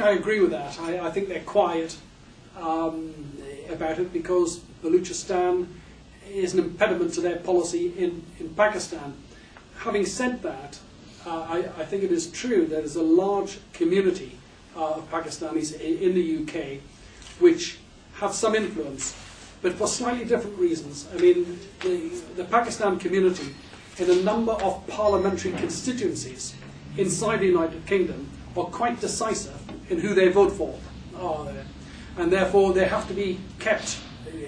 I agree with that. I think they're quiet about it because Balochistan is an impediment to their policy in Pakistan. Having said that, I think it is true there is a large community of Pakistanis in the UK which have some influence, but for slightly different reasons. I mean, the Pakistan community in a number of parliamentary constituencies inside the United Kingdom are quite decisive in who they vote for. And therefore they have to be kept,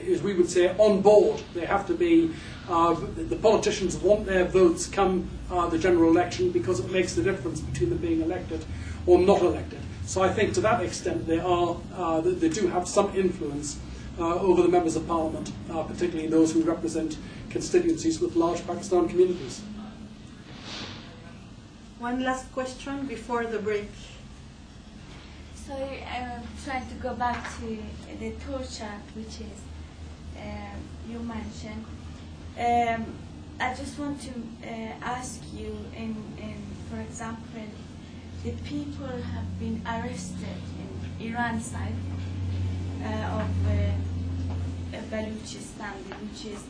as we would say, on board. They have to be, the politicians want their votes come the general election because it makes the difference between them being elected or not elected. So I think to that extent they do have some influence over the members of parliament, particularly those who represent constituencies with large Pakistan communities. One last question before the break. So trying to go back to the torture, which is you mentioned. I just want to ask you, for example, the people have been arrested in Iran side of Balochistan, which is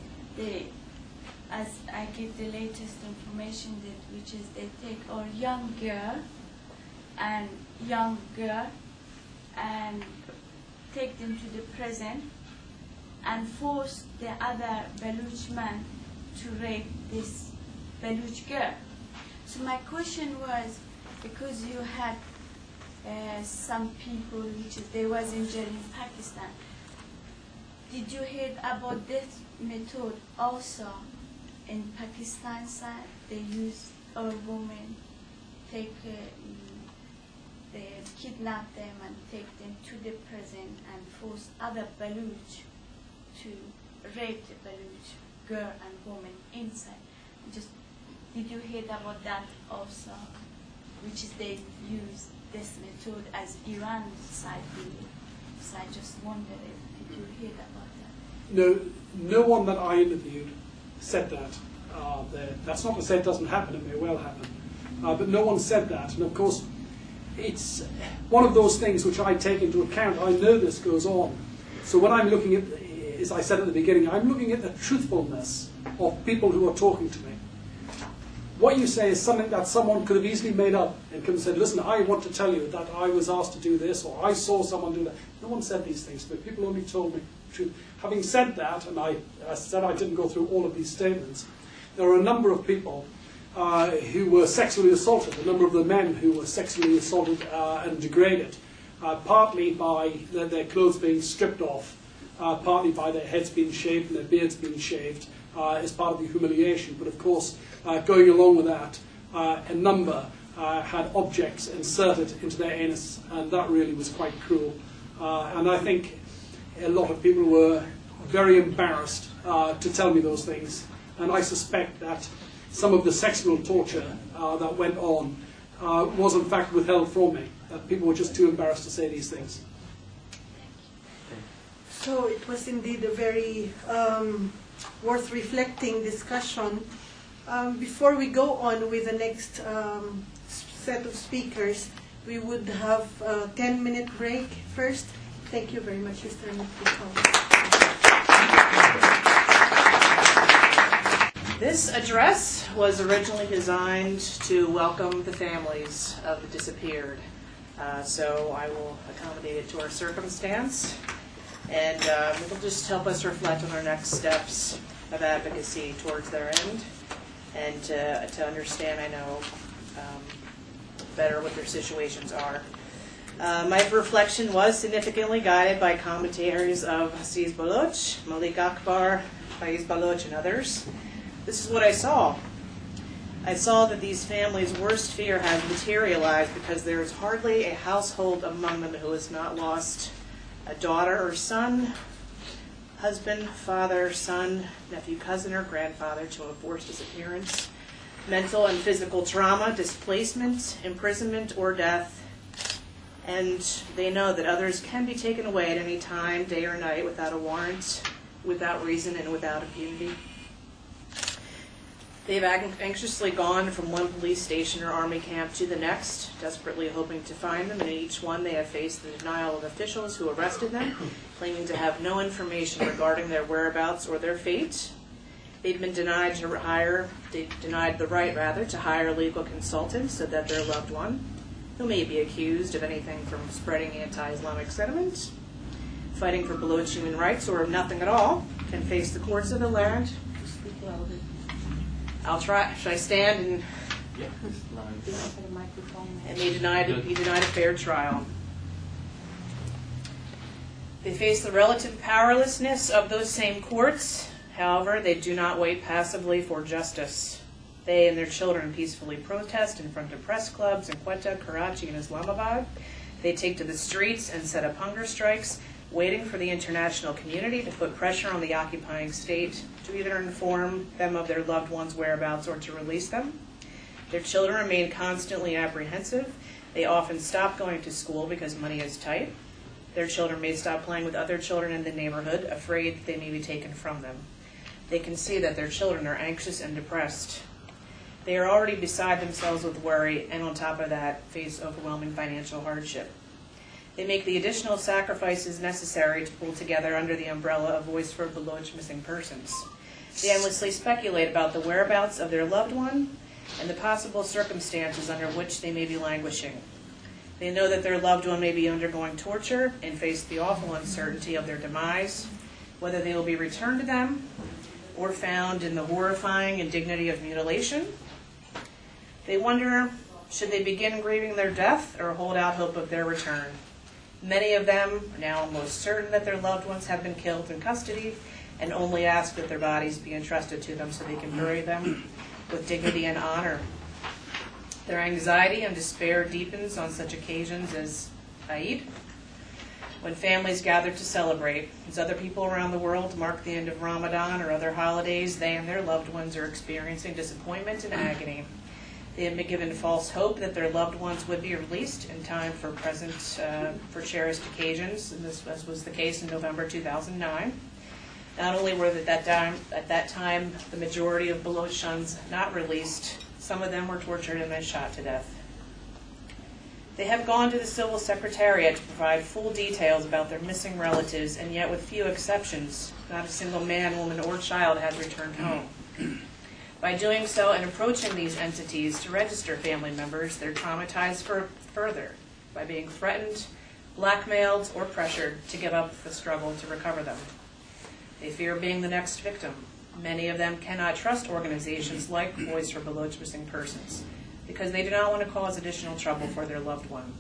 as I get the latest information, which is they take our young girl and take them to the prison and force the other Baloch man to rape this Baloch girl. So my question was, because you had some people they was in jail in Pakistan, did you hear about this method also in Pakistan side? They use our women, they kidnap them and take them to the prison and force other Baloch to rape the Baloch girl and woman inside. Did you hear about that also? Which is they use this method as Iran side believe. So I just wondered did you hear about that? No one that I interviewed said that. That's not to say it doesn't happen, it may well happen. But no one said that. And of course, it's one of those things which I take into account. I know this goes on. So when I'm looking at, as I said at the beginning, I'm looking at the truthfulness of people who are talking to me. What you say is something that someone could have easily made up and could have said, listen, I want to tell you that I was asked to do this, or I saw someone do that. No one said these things, but people only told me the truth. Having said that, and I said I didn't go through all of these statements, there are a number of people who were sexually assaulted, a number of the men who were sexually assaulted and degraded, partly by their clothes being stripped off, partly by their heads being shaved and their beards being shaved as part of the humiliation. But of course, going along with that, a number had objects inserted into their anus, and that really was quite cruel. And I think a lot of people were very embarrassed to tell me those things. And I suspect that some of the sexual torture that went on was in fact withheld from me. That people were just too embarrassed to say these things. So it was indeed a very worth reflecting discussion. Before we go on with the next set of speakers, we would have a 10-minute break first. Thank you very much, Mr. Mufti. This address was originally designed to welcome the families of the disappeared. So I will accommodate it to our circumstance, and it will just help us reflect on our next steps of advocacy towards their end, and to understand, I know, better what their situations are. My reflection was significantly guided by commentaries of Aziz Baloch, Malik Akbar, Faiz Baloch, and others. This is what I saw. I saw that these families' worst fear has materialized because there is hardly a household among them who has not lost a daughter or son, husband, father, son, nephew, cousin, or grandfather to a forced disappearance, mental and physical trauma, displacement, imprisonment, or death. And they know that others can be taken away at any time, day or night, without a warrant, without reason, and without impunity. They've anxiously gone from one police station or army camp to the next, desperately hoping to find them, and in each one they have faced the denial of officials who arrested them, claiming to have no information regarding their whereabouts or their fate. They've been denied the right to hire legal consultants so that their loved one, who may be accused of anything from spreading anti-Islamic sentiment, fighting for Baloch human rights, or of nothing at all, can face the courts of the land. Speak loudly. I'll try. Should I stand and? Yeah. And be denied a fair trial. They face the relative powerlessness of those same courts. However, they do not wait passively for justice. They and their children peacefully protest in front of press clubs in Quetta, Karachi, and Islamabad. They take to the streets and set up hunger strikes, waiting for the international community to put pressure on the occupying state to either inform them of their loved ones' whereabouts or to release them. Their children remain constantly apprehensive. They often stop going to school because money is tight. Their children may stop playing with other children in the neighborhood, afraid that they may be taken from them. They can see that their children are anxious and depressed. They are already beside themselves with worry, and on top of that, face overwhelming financial hardship. They make the additional sacrifices necessary to pull together under the umbrella of Voice for Baloch Missing Persons. They endlessly speculate about the whereabouts of their loved one and the possible circumstances under which they may be languishing. They know that their loved one may be undergoing torture and face the awful uncertainty of their demise, whether they will be returned to them or found in the horrifying indignity of mutilation. They wonder, should they begin grieving their death or hold out hope of their return? Many of them are now almost certain that their loved ones have been killed in custody and only ask that their bodies be entrusted to them so they can bury them with dignity and honor. Their anxiety and despair deepens on such occasions as Eid, when families gather to celebrate. As other people around the world mark the end of Ramadan or other holidays, they and their loved ones are experiencing disappointment and agony. They have been given false hope that their loved ones would be released in time for for cherished occasions, and this was the case in November 2009. Not only were at that time the majority of Balochistans not released, some of them were tortured and then shot to death. They have gone to the Civil Secretariat to provide full details about their missing relatives, and yet with few exceptions, not a single man, woman, or child has returned home. By doing so and approaching these entities to register family members, they're traumatized further by being threatened, blackmailed, or pressured to give up the struggle to recover them. They fear being the next victim. Many of them cannot trust organizations like Voice for Baloch Missing Persons because they do not want to cause additional trouble for their loved one.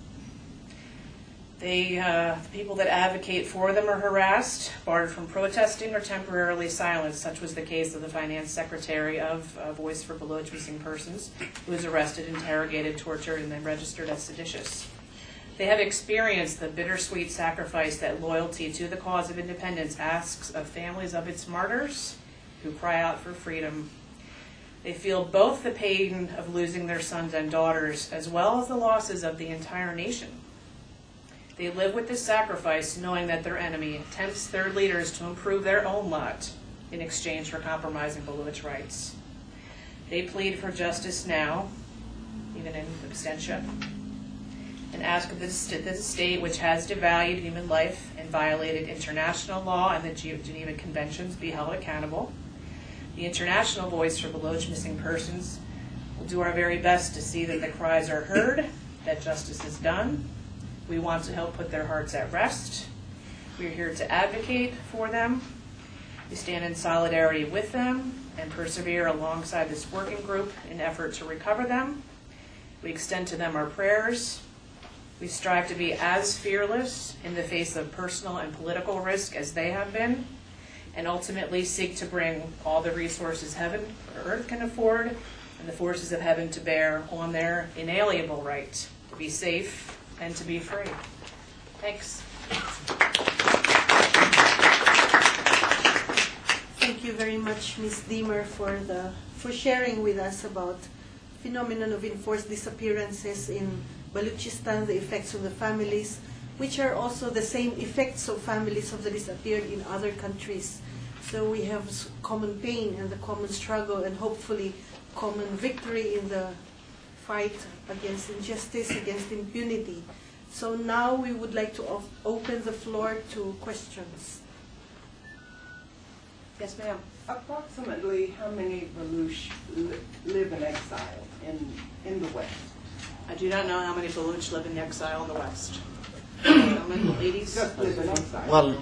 The people that advocate for them are harassed, barred from protesting, or temporarily silenced. Such was the case of the finance secretary of Voice for Baloch Missing Persons, who was arrested, interrogated, tortured, and then registered as seditious. They have experienced the bittersweet sacrifice that loyalty to the cause of independence asks of families of its martyrs who cry out for freedom. They feel both the pain of losing their sons and daughters as well as the losses of the entire nation. They live with this sacrifice knowing that their enemy tempts their leaders to improve their own lot in exchange for compromising Baloch rights. They plead for justice now, even in absentia, and ask of this state, which has devalued human life and violated international law and the Geneva Conventions, be held accountable. The International Voice for Baloch Missing Persons will do our very best to see that the cries are heard, that justice is done. We want to help put their hearts at rest. We are here to advocate for them. We stand in solidarity with them and persevere alongside this working group in effort to recover them. We extend to them our prayers. We strive to be as fearless in the face of personal and political risk as they have been, and ultimately seek to bring all the resources heaven or earth can afford and the forces of heaven to bear on their inalienable right to be safe and to be free. Thanks. Thank you very much, Ms. Deemer, for sharing with us about phenomenon of enforced disappearances in Balochistan, the effects of the families, which are also the same effects of families of the disappeared in other countries. So we have common pain and the common struggle, and hopefully common victory in the fight against injustice, against impunity. So now we would like to open the floor to questions. Yes, ma'am. Approximately how many Baloch live in exile in the West? I do not know how many Baloch live in exile in the West. Gentlemen, ladies? Just live in exile. Well,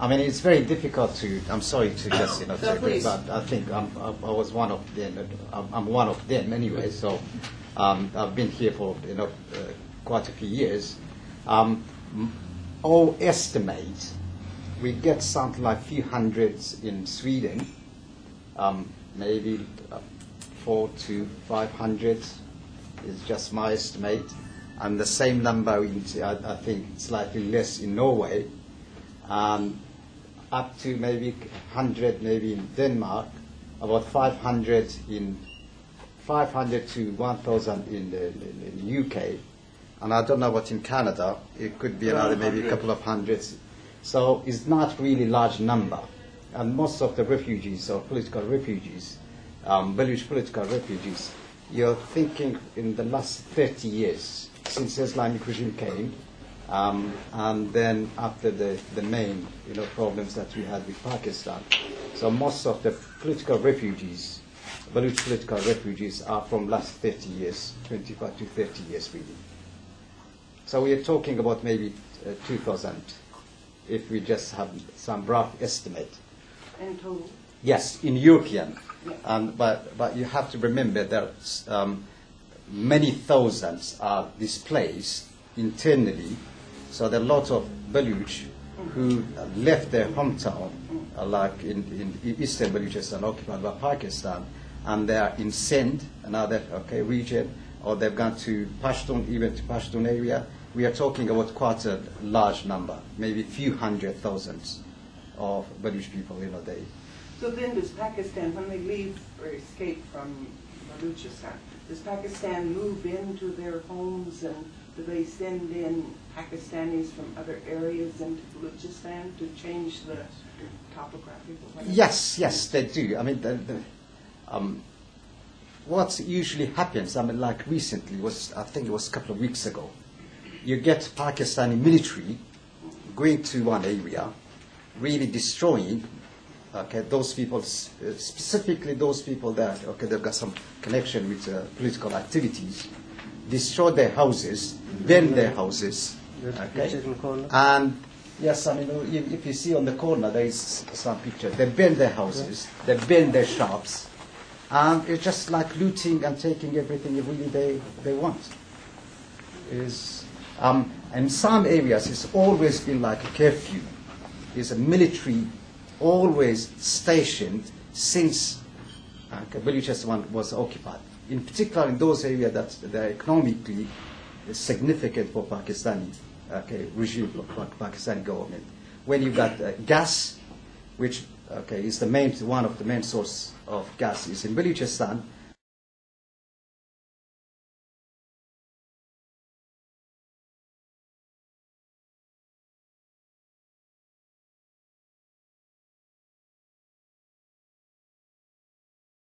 I mean, it's very difficult to. I'm sorry to just No, take please. it, but I think I was one of them. I'm one of them anyway. So I've been here for quite a few years. All estimate we get something like few hundreds in Sweden, maybe 400 to 500 is just my estimate, and the same number I think slightly less in Norway. Up to maybe 100 maybe in Denmark, about 500 to 1,000 in the UK, and I don't know what in Canada. It could be another maybe a couple of hundreds. So it's not really large number, and most of the refugees or political refugees, Baloch political refugees, you're thinking in the last 30 years since the Islamic regime came. And then after the main problems that we had with Pakistan, so most of the political refugees, Baloch political refugees, are from last 30 years, 25 to 30 years really. So we are talking about maybe 2,000, if we just have some rough estimate. In total? Yes, in European, Yeah. but you have to remember that many thousands are displaced internally. So there are a lot of Baloch who left their hometown, like in eastern Balochistan occupied by Pakistan, and they are in Sindh, another region, or they've gone to Pashtun, even to Pashtun area. We are talking about quite a large number, maybe a few hundred thousands of Baloch people. So then does Pakistan, when they leave or escape from Balochistan, does Pakistan move into their homes, and do they send in Pakistanis from other areas into Balochistan to change the topography? Yes, they do. I mean, what usually happens, like recently, I think it was a couple of weeks ago, you get Pakistani military going to one area, really destroying, those people, specifically those people that, they've got some connection with political activities, destroy their houses, burn their houses, and yes, I mean, if you see on the corner, there is some picture. They burn their houses, they burn their shops, and it's just like looting and taking everything really they want. In some areas, it's always been like a curfew. There's a military always stationed since Balochistan was occupied. In particular, in those areas that they're economically significant for Pakistani regime, for Pakistani government. When you got gas, which is one of the main source of gas is in Balochistan,